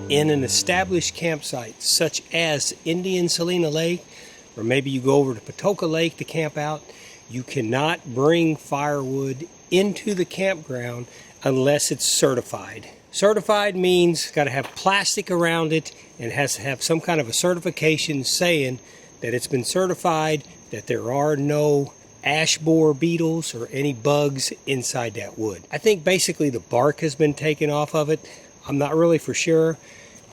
in an established campsite such as Indian-Celina Lake, or maybe you go over to Patoka Lake to camp out, you cannot bring firewood into the campground unless it's certified. Certified means got to have plastic around it and has to have some kind of a certification saying that it's been certified that there are no ash borer beetles or any bugs inside that wood. I think basically the bark has been taken off of it. I'm not really for sure,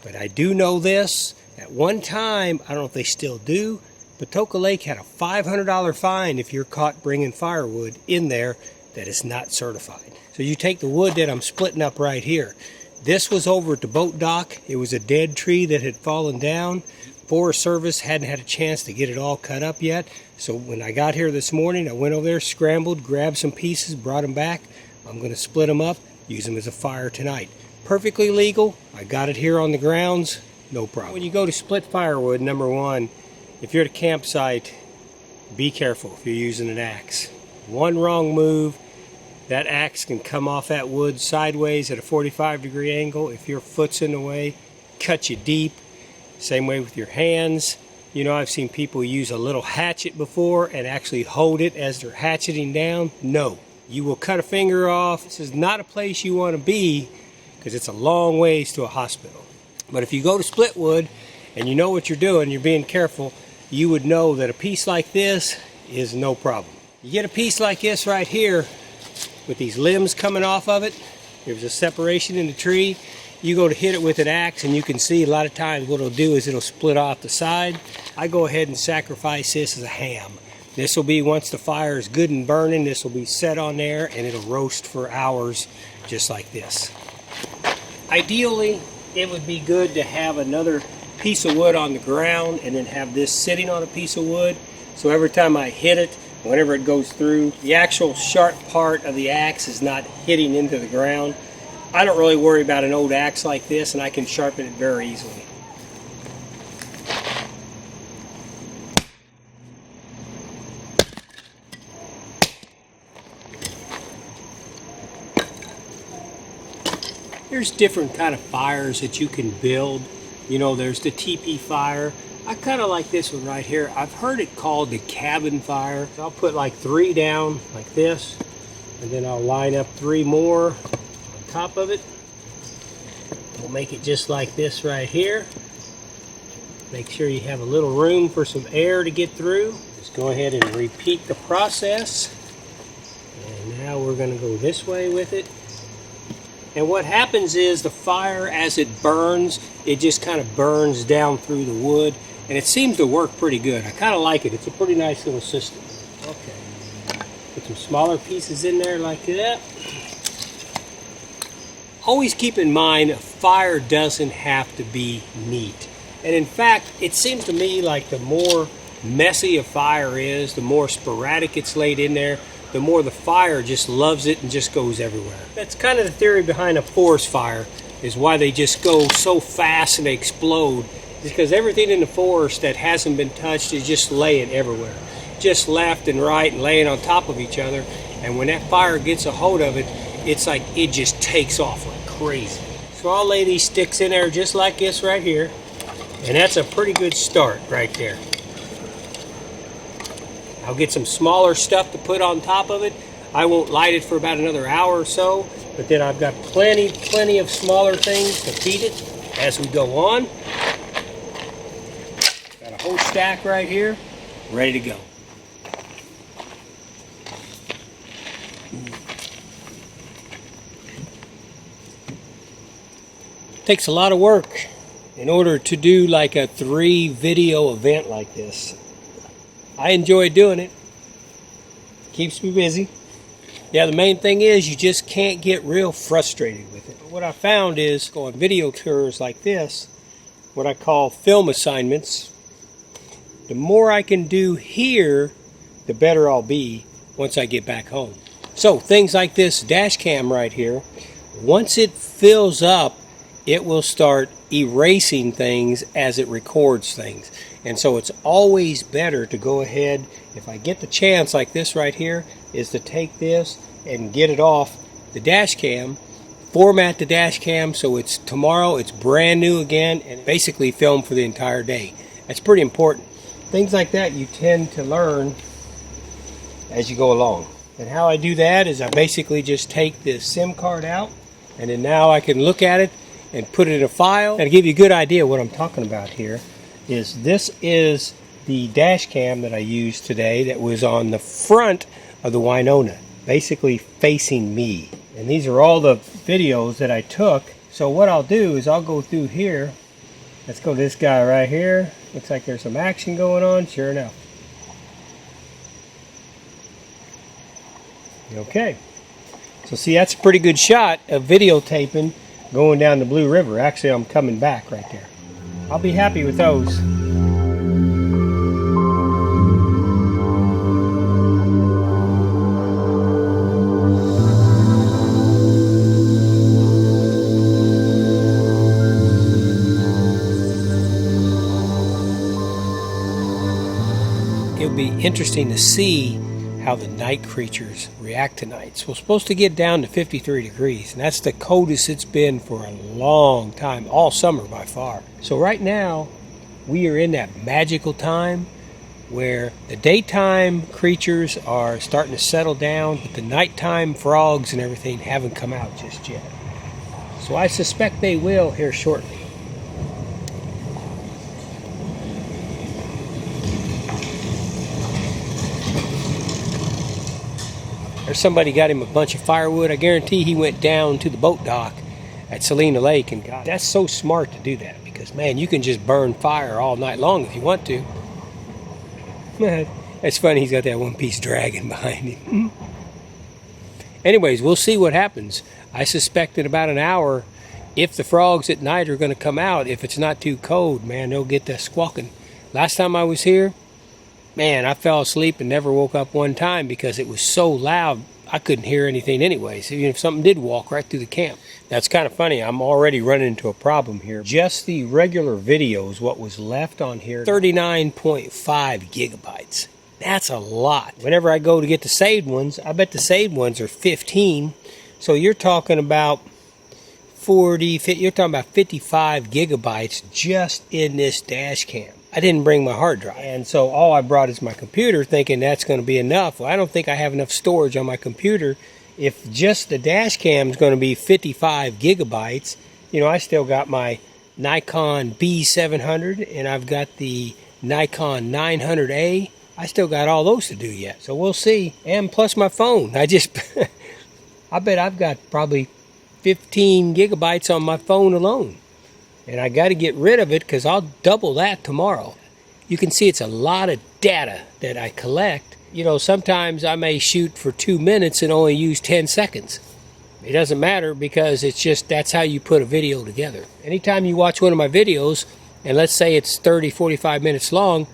but I do know this. At one time, I don't know if they still do, Patoka Lake had a $500 fine if you're caught bringing firewood in there that is not certified. So you take the wood that I'm splitting up right here. This was over at the boat dock. It was a dead tree that had fallen down. Forest Service hadn't had a chance to get it all cut up yet. So when I got here this morning, I went over there, scrambled, grabbed some pieces, brought them back. I'm going to split them up, use them as a fire tonight. Perfectly legal. I got it here on the grounds, no problem. When you go to split firewood, number one, if you're at a campsite, be careful if you're using an axe. One wrong move, that axe can come off that wood sideways at a 45-degree angle. If your foot's in the way, cut you deep. Same way with your hands. You know, I've seen people use a little hatchet before and actually hold it as they're hatcheting down. No, you will cut a finger off. This is not a place you want to be because it's a long ways to a hospital. But if you go to split wood and you know what you're doing, you're being careful, you would know that a piece like this is no problem. You get a piece like this right here with these limbs coming off of it. There's a separation in the tree. You go to hit it with an axe and you can see a lot of times what it'll do is it'll split off the side. I go ahead and sacrifice this as a ham. This will be, once the fire is good and burning, this will be set on there and it'll roast for hours just like this. Ideally, it would be good to have another piece of wood on the ground and then have this sitting on a piece of wood. So every time I hit it, whenever it goes through, the actual sharp part of the axe is not hitting into the ground. I don't really worry about an old axe like this, and I can sharpen it very easily. There's different kind of fires that you can build. You know, there's the teepee fire. I kind of like this one right here. I've heard it called the cabin fire. So I'll put like 3 down like this, and then I'll line up 3 more on top of it. We'll make it just like this right here. Make sure you have a little room for some air to get through. Just go ahead and repeat the process. And now we're going to go this way with it. And what happens is the fire, as it burns, it just kind of burns down through the wood. And it seems to work pretty good. I kind of like it. It's a pretty nice little system. Okay. Put some smaller pieces in there like that. Always keep in mind, a fire doesn't have to be neat. And in fact, it seems to me like the more messy a fire is, the more sporadic it's laid in there, the more the fire just loves it and just goes everywhere. That's kind of the theory behind a forest fire, is why they just go so fast and they explode. It's because everything in the forest that hasn't been touched is just laying everywhere. Just left and right and laying on top of each other. And when that fire gets a hold of it, it's like it just takes off like crazy. So I'll lay these sticks in there just like this right here. And that's a pretty good start right there. I'll get some smaller stuff to put on top of it. I won't light it for about another hour or so, but then I've got plenty of smaller things to feed it as we go on. Got a whole stack right here, ready to go. Takes a lot of work in order to do like a 3-video event like this. I enjoy doing it. Keeps me busy. Yeah, the main thing is you just can't get real frustrated with it. What I found is going video tours like this, what I call film assignments, the more I can do here, the better I'll be once I get back home. So things like this dash cam right here, once it fills up, it will start erasing things as it records things. And so it's always better to go ahead, if I get the chance like this right here, is to take this and get it off the dash cam, format the dash cam so it's tomorrow, it's brand new again, and basically film for the entire day. That's pretty important. Things like that you tend to learn as you go along. And how I do that is I basically just take the SIM card out, and then now I can look at it and put it in a file. And to give you a good idea what I'm talking about here is this is the dash cam that I used today that was on the front of the Winona, basically facing me. And these are all the videos that I took. So what I'll do is I'll go through here. Let's go to this guy right here. Looks like there's some action going on, sure enough. Okay. So see, that's a pretty good shot of videotaping going down the Blue River. Actually, I'm coming back right there. I'll be happy with those. It'll be interesting to see how the night creatures react tonight. So we're supposed to get down to 53 degrees, and that's the coldest it's been for a long time, all summer by far. So right now, we are in that magical time where the daytime creatures are starting to settle down, but the nighttime frogs and everything haven't come out just yet. So I suspect they will here shortly. There's somebody got him a bunch of firewood. I guarantee he went down to the boat dock at Celina Lake and got it. That's so smart to do that because, man, you can just burn fire all night long if you want to. It's funny, he's got that one-piece dragon behind him. Anyways, we'll see what happens. I suspect in about an hour, if the frogs at night are going to come out, if it's not too cold, man, they'll get that squawking. Last time I was here, man, I fell asleep and never woke up one time because it was so loud I couldn't hear anything anyways, even if something did walk right through the camp. That's kind of funny. I'm already running into a problem here. Just the regular videos, what was left on here, 39.5 gigabytes. That's a lot. Whenever I go to get the saved ones, I bet the saved ones are 15. So you're talking about 55 gigabytes just in this dash cam. I didn't bring my hard drive, and so all I brought is my computer thinking that's going to be enough. Well, I don't think I have enough storage on my computer. If just the dash cam is going to be 55 gigabytes, you know, I still got my Nikon B700 and I've got the Nikon 900A. I still got all those to do yet, so we'll see. And plus my phone. I bet I've got probably 15 gigabytes on my phone alone. And I got to get rid of it because I'll double that tomorrow. You can see it's a lot of data that I collect. You know, sometimes I may shoot for 2 minutes and only use 10 seconds. It doesn't matter because it's just that's how you put a video together. Anytime you watch one of my videos, and let's say it's 30, 45 minutes long,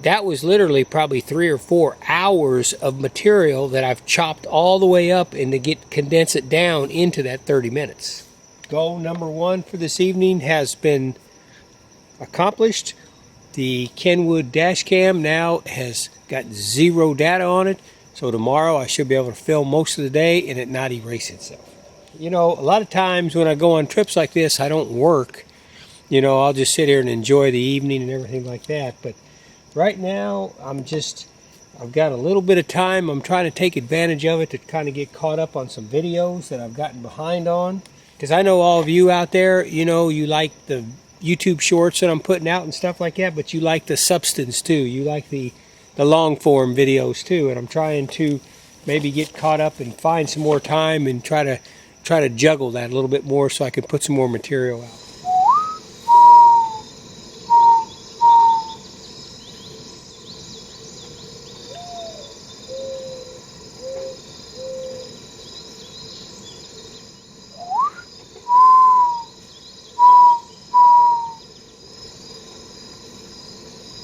that was literally probably 3 or 4 hours of material that I've chopped all the way up and to condense it down into that 30 minutes. Goal number 1 for this evening has been accomplished. The Kenwood dash cam now has got 0 data on it, so tomorrow I should be able to film most of the day and it not erase itself. You know, a lot of times when I go on trips like this, I don't work. You know, I'll just sit here and enjoy the evening and everything like that. But right now, I've got a little bit of time. I'm trying to take advantage of it to kind of get caught up on some videos that I've gotten behind on. Because I know all of you out there, you know, you like the YouTube shorts that I'm putting out and stuff like that, but you like the substance too. You like the long form videos too. And I'm trying to maybe get caught up and find some more time and try to juggle that a little bit more so I can put some more material out.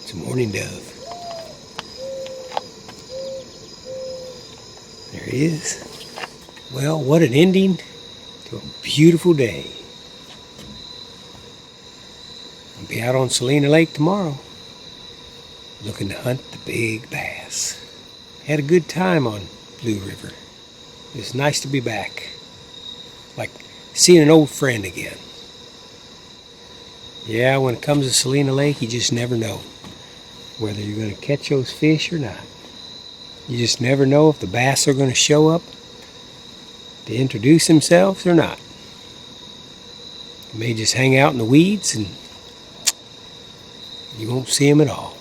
It's a mourning dove. There he is. Well, what an ending to a beautiful day. I'll be out on Celina Lake tomorrow, looking to hunt the big bass. Had a good time on Blue River. It's nice to be back. seeing an old friend again. Yeah, when it comes to Celina Lake, you just never know whether you're going to catch those fish or not. You just never know if the bass are going to show up to introduce themselves or not. They may just hang out in the weeds and you won't see them at all.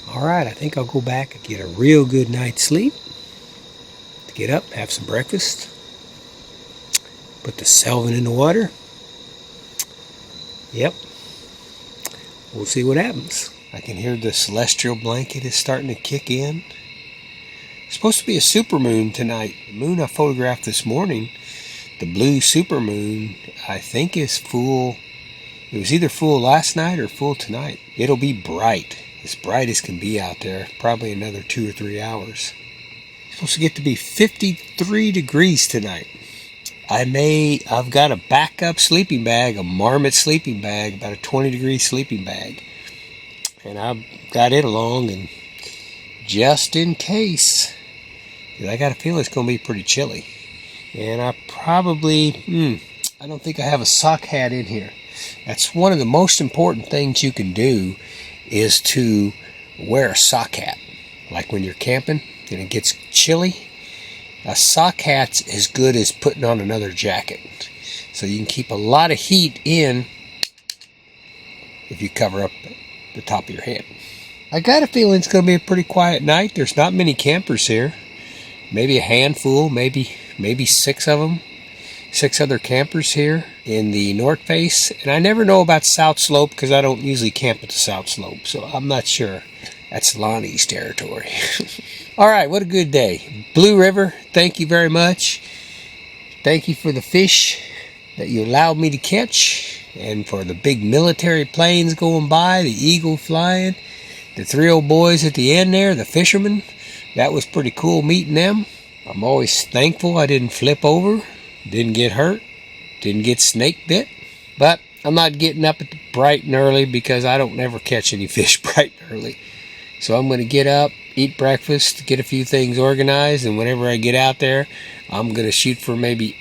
Alright, I think I'll go back and get a real good night's sleep. Get up, have some breakfast, put the selvin in the water. Yep, we'll see what happens. I can hear the celestial blanket is starting to kick in. It's supposed to be a supermoon tonight. The moon I photographed this morning, the blue supermoon, I think is full. It was either full last night or full tonight. It'll be bright as can be out there, probably another 2 or 3 hours. It's supposed to get to be 53 degrees tonight. I've got a backup sleeping bag, a Marmot sleeping bag, about a 20-degree sleeping bag. And I've got it along, and just in case, because I got a feeling it's going to be pretty chilly. And I probably, I don't think I have a sock hat in here. That's one of the most important things you can do, is to wear a sock hat. Like when you're camping and it gets chilly, a sock hat's as good as putting on another jacket. So you can keep a lot of heat in if you cover up the top of your head. I got a feeling it's going to be a pretty quiet night. There's not many campers here. Maybe a handful, maybe 6 of them. 6 other campers here in the north face. And I never know about South Slope because I don't usually camp at the South Slope. So I'm not sure. That's Lonnie's territory. All right, what a good day. Blue River, thank you very much. Thank you for the fish that you allowed me to catch, and for the big military planes going by, the eagle flying, the 3 old boys at the end there, the fishermen. That was pretty cool meeting them. I'm always thankful I didn't flip over, didn't get hurt, didn't get snake bit. But I'm not getting up at bright and early because I don't never catch any fish bright and early. So I'm going to get up, eat breakfast, get a few things organized, and whenever I get out there, I'm going to shoot for maybe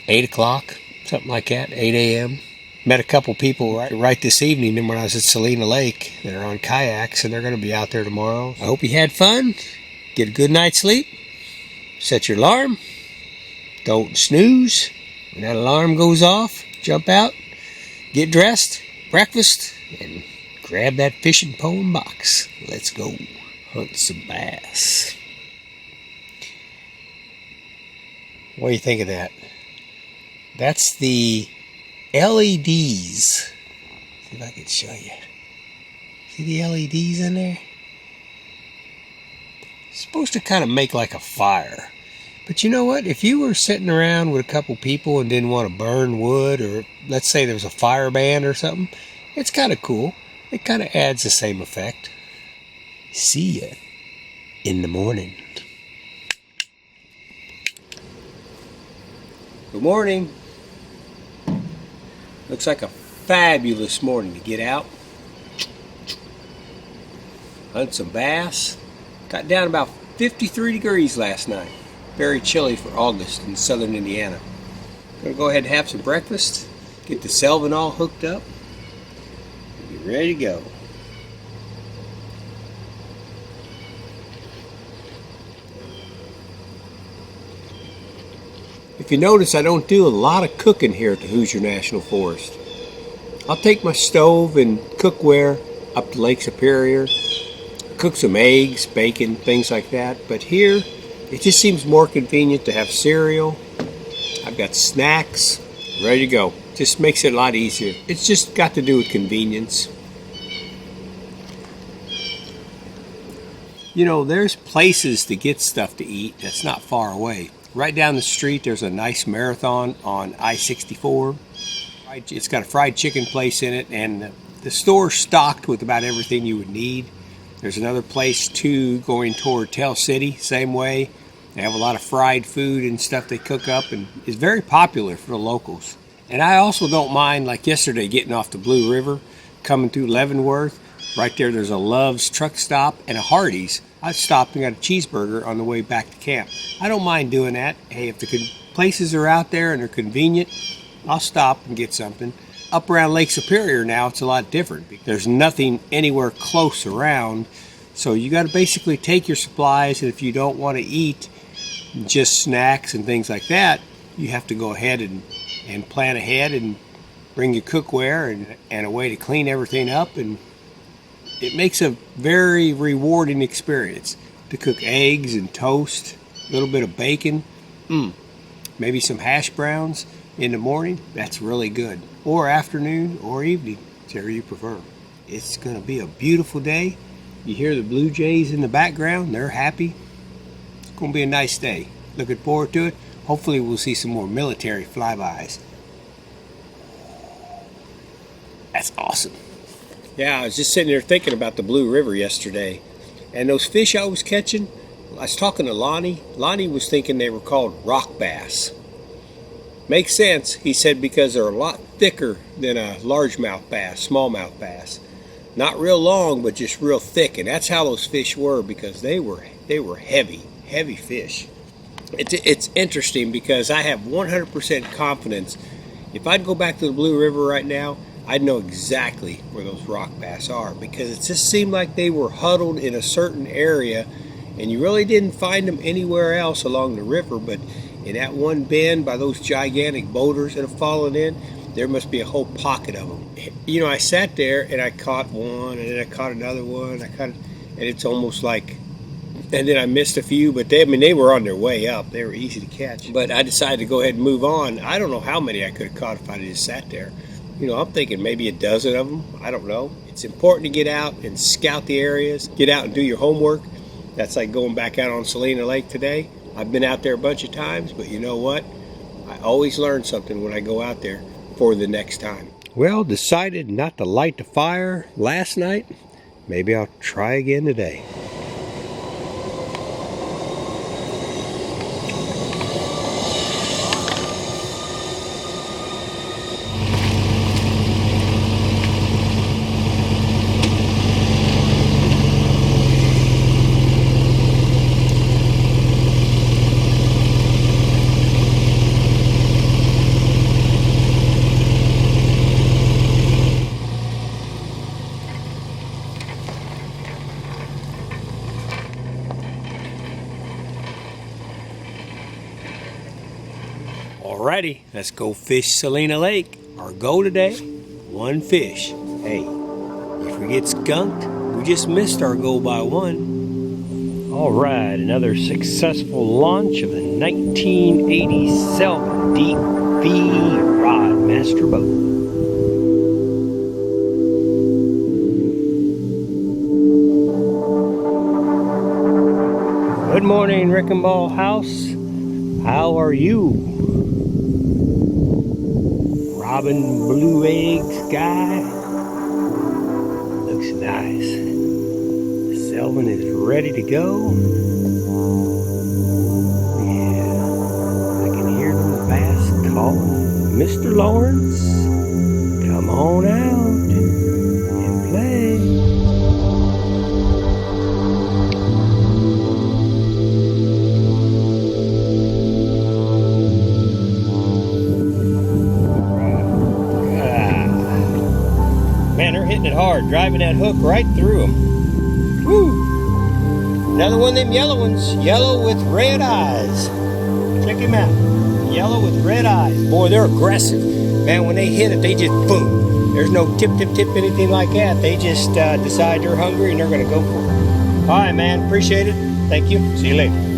8 o'clock, something like that, 8 a.m. Met a couple people right this evening when I was at Celina Lake. They're on kayaks, and they're going to be out there tomorrow. I hope you had fun. Get a good night's sleep. Set your alarm. Don't snooze. When that alarm goes off, jump out, get dressed, breakfast, and grab that fishing pole and box. Let's go hunt some bass. What do you think of that? That's the LEDs. See if I can show you. See the LEDs in there? It's supposed to kind of make like a fire. But you know what? If you were sitting around with a couple people and didn't want to burn wood, or let's say there was a fire ban or something, it's kind of cool. It kind of adds the same effect. See ya in the morning. Good morning. Looks like a fabulous morning to get out, hunt some bass. Got down about 53 degrees last night. Very chilly for August in southern Indiana. Gonna go ahead and have some breakfast, get the selvin all hooked up, and be ready to go. If you notice, I don't do a lot of cooking here at the Hoosier National Forest. I'll take my stove and cookware up to Lake Superior, cook some eggs, bacon, things like that. But here, it just seems more convenient to have cereal. I've got snacks, ready to go. Just makes it a lot easier. It's just got to do with convenience. You know, there's places to get stuff to eat that's not far away. Right down the street, there's a nice Marathon on I-64. It's got a fried chicken place in it, and the store's stocked with about everything you would need. There's another place, too, going toward Tell City, same way. They have a lot of fried food and stuff they cook up, and it's very popular for the locals. And I also don't mind, like yesterday, getting off the Blue River, coming through Leavenworth. Right there, there's a Love's truck stop and a Hardee's. I stopped and got a cheeseburger on the way back to camp. I don't mind doing that. Hey, if the places are out there and they're convenient, I'll stop and get something. Up around Lake Superior now, it's a lot different. There's nothing anywhere close around, so you got to basically take your supplies, and if you don't want to eat just snacks and things like that, you have to go ahead and plan ahead and bring your cookware and a way to clean everything up, and it makes a very rewarding experience to cook eggs and toast, a little bit of bacon, maybe some hash browns in the morning. That's really good. Or afternoon or evening, whichever you prefer. It's going to be a beautiful day. You hear the blue jays in the background. They're happy. It's going to be a nice day. Looking forward to it. Hopefully we'll see some more military flybys. That's awesome. Yeah, I was just sitting there thinking about the Blue River yesterday. And those fish I was catching, I was talking to Lonnie. Lonnie was thinking they were called rock bass. Makes sense, he said, because they're a lot thicker than a largemouth bass, smallmouth bass. Not real long, but just real thick, and that's how those fish were, because they were heavy fish. It's interesting because I have 100% confidence. If I'd go back to the Blue River right now, I'd know exactly where those rock bass are, because it just seemed like they were huddled in a certain area, and you really didn't find them anywhere else along the river, but in that one bend by those gigantic boulders that have fallen in, there must be a whole pocket of them. You know, I sat there and I caught one, and then I caught another one. And it's almost like, and then I missed a few, but they were on their way up. They were easy to catch. But I decided to go ahead and move on. I don't know how many I could have caught if I just sat there. You know, I'm thinking maybe a dozen of them. I don't know. It's important to get out and scout the areas. Get out and do your homework. That's like going back out on Celina Lake today. I've been out there a bunch of times, but you know what? I always learn something when I go out there for the next time. Well, decided not to light the fire last night. Maybe I'll try again today. Alrighty, let's go fish Celina Lake. Our goal today, one fish. Hey, if we get skunked, we just missed our goal by one. Alright, another successful launch of the 1987 Deep V Rod Master Boat. Good morning, Rick and Ball House. How are you? Robin blue egg sky. Looks nice. Selvin is ready to go. Yeah, I can hear the bass calling. Mr. Lawrence, come on out and play. Man, they're hitting it hard, driving that hook right through them. Woo! Another one of them yellow ones, yellow with red eyes. Check him out, yellow with red eyes. Boy, they're aggressive. Man, when they hit it, they just boom. There's no tip, anything like that. They just decide they're hungry and they're gonna go for it. All right, man, appreciate it. Thank you, see you later.